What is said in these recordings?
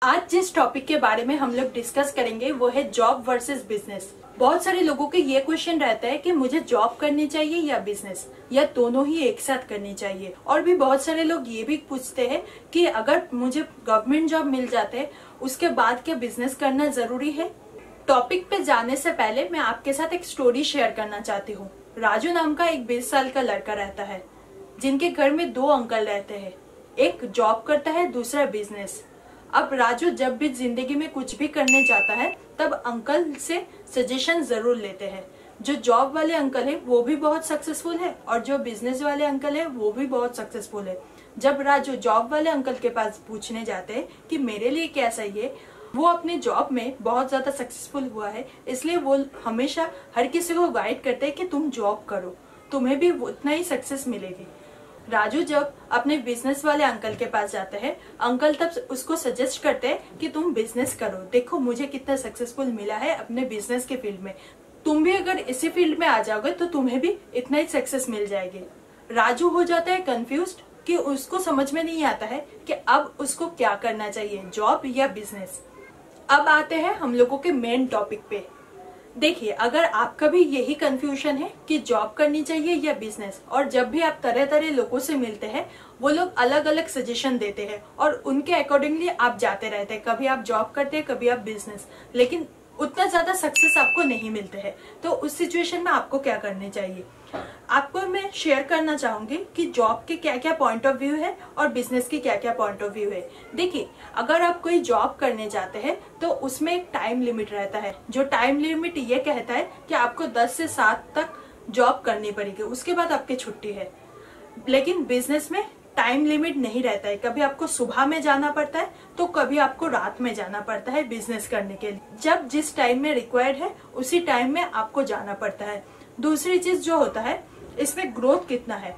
आज जिस टॉपिक के बारे में हम लोग डिस्कस करेंगे वो है जॉब वर्सेस बिजनेस। बहुत सारे लोगों के ये क्वेश्चन रहता है कि मुझे जॉब करनी चाहिए या बिजनेस, या दोनों ही एक साथ करनी चाहिए। और भी बहुत सारे लोग ये भी पूछते हैं कि अगर मुझे गवर्नमेंट जॉब मिल जाते है उसके बाद क्या बिजनेस करना जरूरी है। टॉपिक पे जाने से पहले मैं आपके साथ एक स्टोरी शेयर करना चाहती हूँ। राजू नाम का एक 20 साल का लड़का रहता है जिनके घर में 2 अंकल रहते हैं। एक जॉब करता है, दूसरा बिजनेस। अब राजू जब भी जिंदगी में कुछ भी करने जाता है तब अंकल से सजेशन जरूर लेते हैं। जो जॉब वाले अंकल है वो भी बहुत सक्सेसफुल है और जो बिजनेस वाले अंकल है वो भी बहुत सक्सेसफुल है। जब राजू जॉब वाले अंकल के पास पूछने जाते हैं कि मेरे लिए क्या सही है, वो अपने जॉब में बहुत ज्यादा सक्सेसफुल हुआ है, इसलिए वो हमेशा हर किसी को गाइड करते हैं कि तुम जॉब करो, तुम्हें भी उतना ही सक्सेस मिलेगी। राजू जब अपने बिजनेस वाले अंकल के पास जाते हैं, अंकल तब उसको सजेस्ट करते हैं कि तुम बिजनेस करो, देखो मुझे कितना सक्सेसफुल मिला है अपने बिजनेस के फील्ड में, तुम भी अगर इसी फील्ड में आ जाओगे तो तुम्हें भी इतना ही सक्सेस मिल जाएगी। राजू हो जाता है कंफ्यूज्ड कि उसको समझ में नहीं आता है कि अब उसको क्या करना चाहिए, जॉब या बिजनेस। अब आते हैं हम लोगों के मेन टॉपिक पे। देखिए, अगर आपका भी यही कंफ्यूजन है कि जॉब करनी चाहिए या बिजनेस, और जब भी आप तरह तरह लोगों से मिलते हैं वो लोग अलग अलग सजेशन देते हैं और उनके अकॉर्डिंगली आप जाते रहते हैं। कभी आप जॉब करते हैं, कभी आप बिजनेस, लेकिन उतना ज्यादा सक्सेस आपको नहीं मिलते हैं। तो उस सिचुएशन में आपको क्या करनी चाहिए, आपको मैं शेयर करना चाहूंगी कि जॉब के क्या क्या पॉइंट ऑफ व्यू है और बिजनेस की क्या क्या पॉइंट ऑफ व्यू है। देखिए, अगर आप कोई जॉब करने जाते हैं तो उसमें एक टाइम लिमिट रहता है। जो टाइम लिमिट ये कहता है कि आपको 10 से 7 तक जॉब करनी पड़ेगी, उसके बाद आपकी छुट्टी है। लेकिन बिजनेस में टाइम लिमिट नहीं रहता है। कभी आपको सुबह में जाना पड़ता है तो कभी आपको रात में जाना पड़ता है बिजनेस करने के लिए। जब जिस टाइम में रिक्वायर्ड है उसी टाइम में आपको जाना पड़ता है। दूसरी चीज जो होता है, इसमें ग्रोथ कितना है।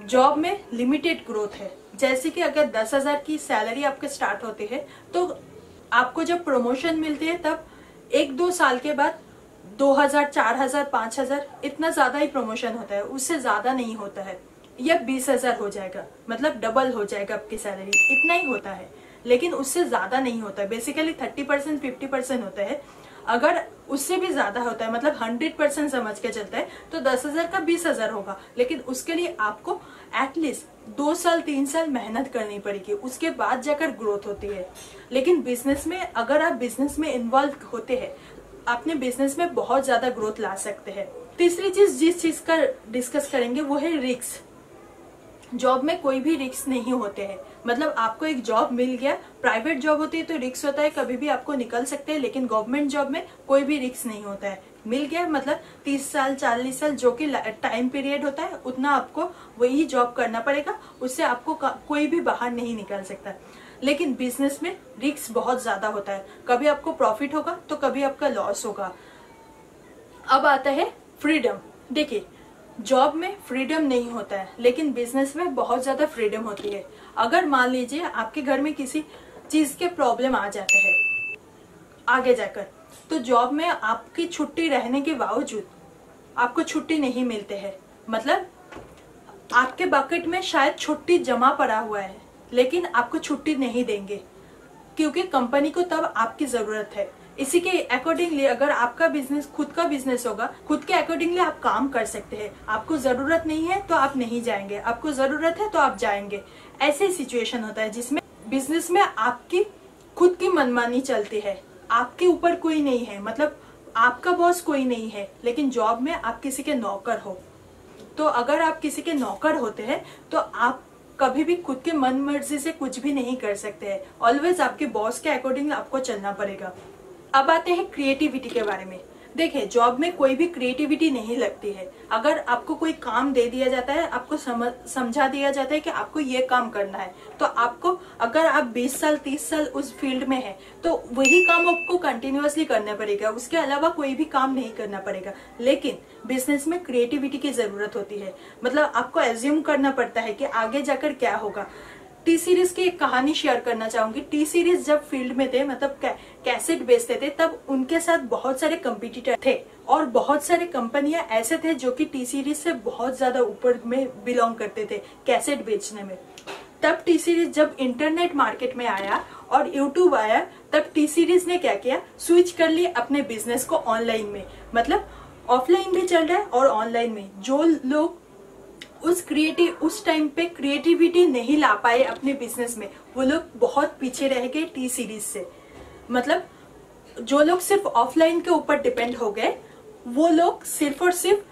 जॉब में लिमिटेड ग्रोथ है। जैसे कि अगर 10,000 की सैलरी आपके स्टार्ट होती है तो आपको जब प्रमोशन मिलती है तब 1-2 साल के बाद 2,000, 4,000, 5,000 इतना ज्यादा ही प्रमोशन होता है, उससे ज्यादा नहीं होता है। या 20,000 हो जाएगा, मतलब डबल हो जाएगा आपकी सैलरी, इतना ही होता है, लेकिन उससे ज्यादा नहीं होता है। बेसिकली 30%, 50% होता है। अगर उससे भी ज्यादा होता है, मतलब 100% समझ के चलता है, तो 10,000 का 20,000 होगा। लेकिन उसके लिए आपको एटलीस्ट 2 साल 3 साल मेहनत करनी पड़ेगी, उसके बाद जाकर ग्रोथ होती है। लेकिन बिजनेस में अगर आप बिजनेस में इन्वॉल्व होते हैं, अपने बिजनेस में बहुत ज्यादा ग्रोथ ला सकते हैं। तीसरी चीज जिस चीज का डिस्कस करेंगे वो है रिस्क। जॉब में कोई भी रिस्क नहीं होते हैं। मतलब आपको एक जॉब मिल गया, प्राइवेट जॉब होती है तो रिस्क होता है, कभी भी आपको निकल सकते हैं। लेकिन गवर्नमेंट जॉब में कोई भी रिस्क नहीं होता है। मिल गया मतलब 30 साल 40 साल जो कि टाइम पीरियड होता है, उतना आपको वही जॉब करना पड़ेगा, उससे आपको कोई भी बाहर नहीं निकल सकता। लेकिन बिजनेस में रिस्क बहुत ज्यादा होता है। कभी आपको प्रॉफिट होगा तो कभी आपका लॉस होगा। अब आता है फ्रीडम। देखिए, जॉब में फ्रीडम नहीं होता है, लेकिन बिजनेस में बहुत ज्यादा फ्रीडम होती है। अगर मान लीजिए आपके घर में किसी चीज के प्रॉब्लम आ जाते हैं आगे जाकर, तो जॉब में आपकी छुट्टी रहने के बावजूद आपको छुट्टी नहीं मिलते है। मतलब आपके बकेट में शायद छुट्टी जमा पड़ा हुआ है, लेकिन आपको छुट्टी नहीं देंगे क्योंकि कंपनी को तब आपकी जरूरत है। इसी के अकॉर्डिंगली अगर आपका बिजनेस खुद का बिजनेस होगा, खुद के अकॉर्डिंगली आप काम कर सकते हैं। आपको जरूरत नहीं है तो आप नहीं जाएंगे, आपको जरूरत है तो आप जाएंगे। ऐसे सिचुएशन होता है जिसमें बिजनेस में आपकी खुद की मनमानी चलती है, आपके ऊपर कोई नहीं है, मतलब आपका बॉस कोई नहीं है। लेकिन जॉब में आप किसी के नौकर हो। तो अगर आप किसी के नौकर होते हैं तो आप कभी भी खुद के मन मर्जी से कुछ भी नहीं कर सकते हैं। ऑलवेज आपके बॉस के अकॉर्डिंग आपको चलना पड़ेगा। अब आते हैं क्रिएटिविटी के बारे में। देखिए, जॉब में कोई भी क्रिएटिविटी नहीं लगती है। अगर आपको कोई काम दे दिया जाता है, आपको समझा दिया जाता है कि आपको ये काम करना है, तो आपको अगर आप 20 साल 30 साल उस फील्ड में है तो वही काम आपको कंटिन्यूअसली करना पड़ेगा, उसके अलावा कोई भी काम नहीं करना पड़ेगा। लेकिन बिजनेस में क्रिएटिविटी की जरूरत होती है। मतलब आपको एज्यूम करना पड़ता है कि आगे जाकर क्या होगा। टी सीरीज की एक कहानी शेयर करना चाहूंगी। टी सीरीज जब फील्ड में थे, मतलब कैसेट बेचते थे, तब उनके साथ बहुत सारे कंपटीटर थे और बहुत सारे कंपनियां ऐसे थे जो कि टी सीरीज से बहुत ज्यादा ऊपर में बिलोंग करते थे कैसेट बेचने में। तब टी सीरीज जब इंटरनेट मार्केट में आया और यूट्यूब आया तब टी सीरीज ने क्या किया, स्विच कर लिया अपने बिजनेस को ऑनलाइन में। मतलब ऑफलाइन भी चल रहा है और ऑनलाइन में। जो लोग उस टाइम पे क्रिएटिविटी नहीं ला पाए अपने बिजनेस में, वो लोग बहुत पीछे रह गए टी सीरीज से। मतलब जो लोग सिर्फ ऑफलाइन के ऊपर डिपेंड हो गए, वो लोग सिर्फ और सिर्फ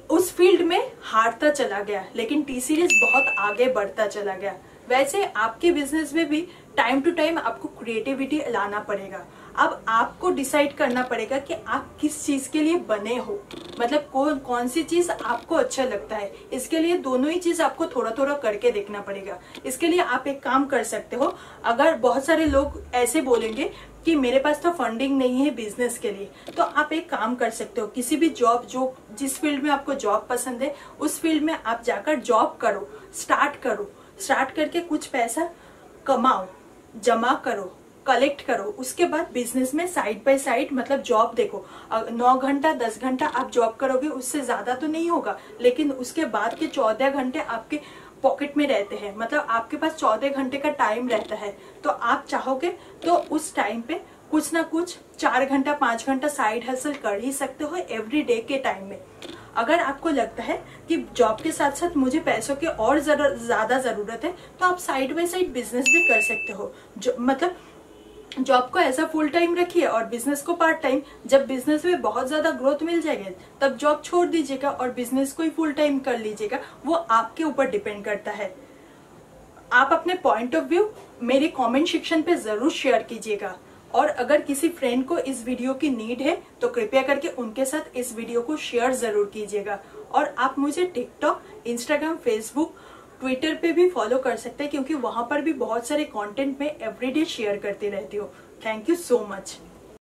उस फील्ड में हारता चला गया, लेकिन टी सीरीज बहुत आगे बढ़ता चला गया। वैसे आपके बिजनेस में भी टाइम टू टाइम आपको क्रिएटिविटी लाना पड़ेगा। अब आपको डिसाइड करना पड़ेगा कि आप किस चीज के लिए बने हो, मतलब कौन सी चीज आपको अच्छा लगता है। इसके लिए दोनों ही चीज आपको थोड़ा थोड़ा करके देखना पड़ेगा। इसके लिए आप एक काम कर सकते हो, अगर बहुत सारे लोग ऐसे बोलेंगे कि मेरे पास तो फंडिंग नहीं है बिजनेस के लिए, तो आप एक काम कर सकते हो, किसी भी जॉब, जो जिस फील्ड में आपको जॉब पसंद है उस फील्ड में आप जाकर जॉब करो, स्टार्ट करके कुछ पैसा कमाओ, जमा करो, कलेक्ट करो। उसके बाद बिजनेस में साइड बाय साइड मतलब जॉब देखो। 9 घंटा 10 घंटा आप जॉब करोगे, उससे ज्यादा तो नहीं होगा, लेकिन उसके बाद के 14 घंटे आपके पॉकेट में रहते हैं। मतलब आपके पास 14 घंटे का टाइम रहता है, तो आप चाहोगे तो उस टाइम पे कुछ ना कुछ 4 घंटा 5 घंटा साइड हसल कर ही सकते हो एवरी डे के टाइम में। अगर आपको लगता है कि जॉब के साथ साथ मुझे पैसों की और ज्यादा जरूरत है, तो आप साइड बाय साइड बिजनेस भी कर सकते हो। मतलब जॉब को ऐसा फुल टाइम रखिए और बिजनेस को पार्ट टाइम। जब बिजनेस में बहुत ज्यादा ग्रोथ मिल जाएगी तब जॉब छोड़ दीजिएगा और बिजनेस को ही फुल टाइम कर लीजिएगा। वो आपके ऊपर डिपेंड करता है। आप अपने पॉइंट ऑफ व्यू मेरे कमेंट सेक्शन पे जरूर शेयर कीजिएगा, और अगर किसी फ्रेंड को इस वीडियो की नीड है तो कृपया करके उनके साथ इस वीडियो को शेयर जरूर कीजिएगा। और आप मुझे टिकटॉक, इंस्टाग्राम, फेसबुक, ट्विटर पे भी फॉलो कर सकते हैं, क्योंकि वहां पर भी बहुत सारे कंटेंट में एवरीडे शेयर करती रहती हूँ। Thank you so much.